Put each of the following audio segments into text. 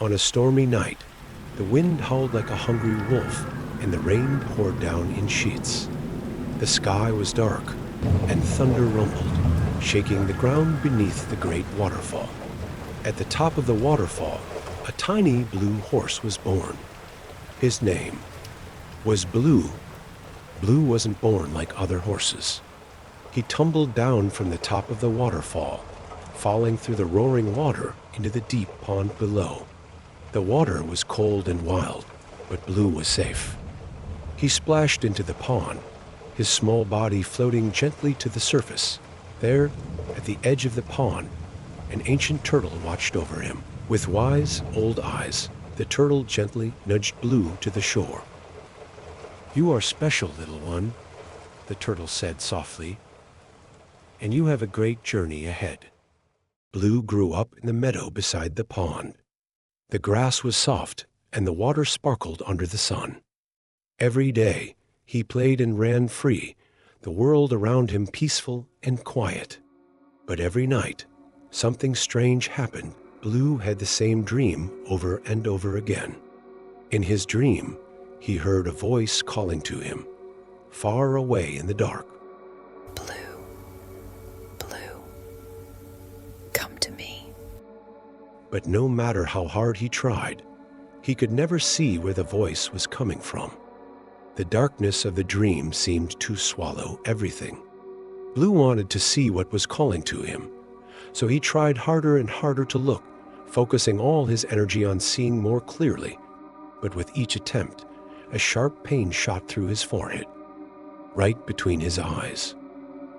On a stormy night, the wind howled like a hungry wolf, and the rain poured down in sheets. The sky was dark, and thunder rumbled, shaking the ground beneath the great waterfall. At the top of the waterfall, a tiny blue horse was born. His name was Blue. Blue wasn't born like other horses. He tumbled down from the top of the waterfall, falling through the roaring water into the deep pond below. The water was cold and wild, but Blue was safe. He splashed into the pond, his small body floating gently to the surface. There, at the edge of the pond, an ancient turtle watched over him. With wise, old eyes, the turtle gently nudged Blue to the shore. "You are special, little one," the turtle said softly, "and you have a great journey ahead." Blue grew up in the meadow beside the pond. The grass was soft, and the water sparkled under the sun. Every day, he played and ran free, the world around him peaceful and quiet. But every night, something strange happened. Blue had the same dream over and over again. In his dream, he heard a voice calling to him, far away in the dark. "Blue, Blue, come to me." But no matter how hard he tried, he could never see where the voice was coming from. The darkness of the dream seemed to swallow everything. Blue wanted to see what was calling to him, so he tried harder and harder to look, focusing all his energy on seeing more clearly. But with each attempt, a sharp pain shot through his forehead, right between his eyes.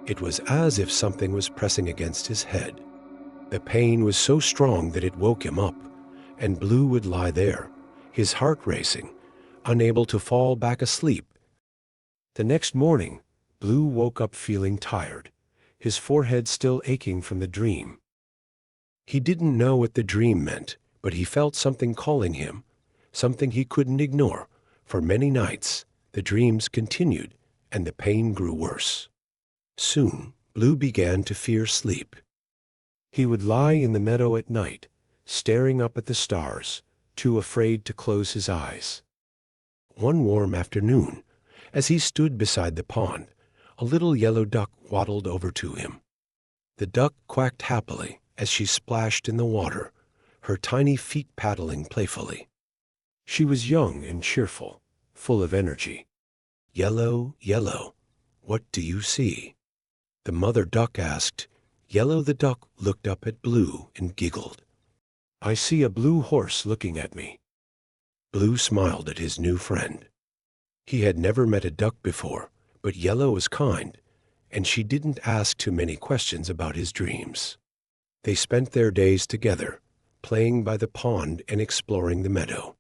It was as if something was pressing against his head. The pain was so strong that it woke him up, and Blue would lie there, his heart racing, unable to fall back asleep. The next morning, Blue woke up feeling tired, his forehead still aching from the dream. He didn't know what the dream meant, but he felt something calling him, something he couldn't ignore. For many nights, the dreams continued, and the pain grew worse. Soon, Blue began to fear sleep. He would lie in the meadow at night, staring up at the stars, too afraid to close his eyes. One warm afternoon, as he stood beside the pond, a little yellow duck waddled over to him. The duck quacked happily as she splashed in the water, her tiny feet paddling playfully. She was young and cheerful, full of energy. "Yellow, Yellow, what do you see?" the mother duck asked. Yellow the duck looked up at Blue and giggled. "I see a blue horse looking at me." Blue smiled at his new friend. He had never met a duck before, but Yellow was kind, and she didn't ask too many questions about his dreams. They spent their days together, playing by the pond and exploring the meadow.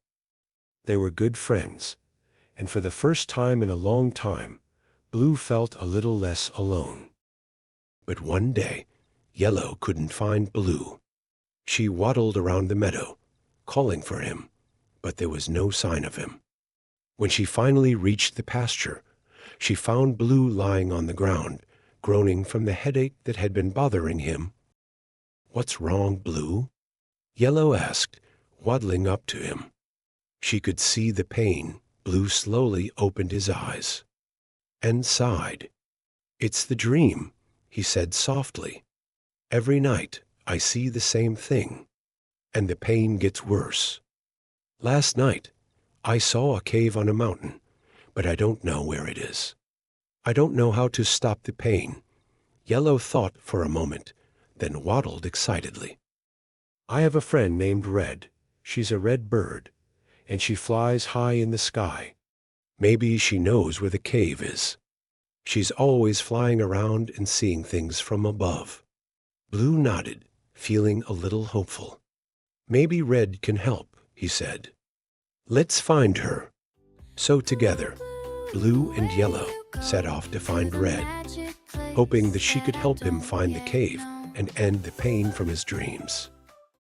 They were good friends, and for the first time in a long time, Blue felt a little less alone. But one day, Yellow couldn't find Blue. She waddled around the meadow, calling for him, but there was no sign of him. When she finally reached the pasture, she found Blue lying on the ground, groaning from the headache that had been bothering him. "What's wrong, Blue?" Yellow asked, waddling up to him. She could see the pain. Blue slowly opened his eyes and sighed. "It's the dream," he said softly. "Every night I see the same thing, and the pain gets worse. Last night I saw a cave on a mountain, but I don't know where it is. I don't know how to stop the pain." Yellow thought for a moment, then waddled excitedly. "I have a friend named Red. She's a red bird, and she flies high in the sky. Maybe she knows where the cave is. She's always flying around and seeing things from above." Blue nodded, feeling a little hopeful. "Maybe Red can help," he said. "Let's find her." So together, Blue and Yellow set off to find Red, hoping that she could help him find the cave and end the pain from his dreams.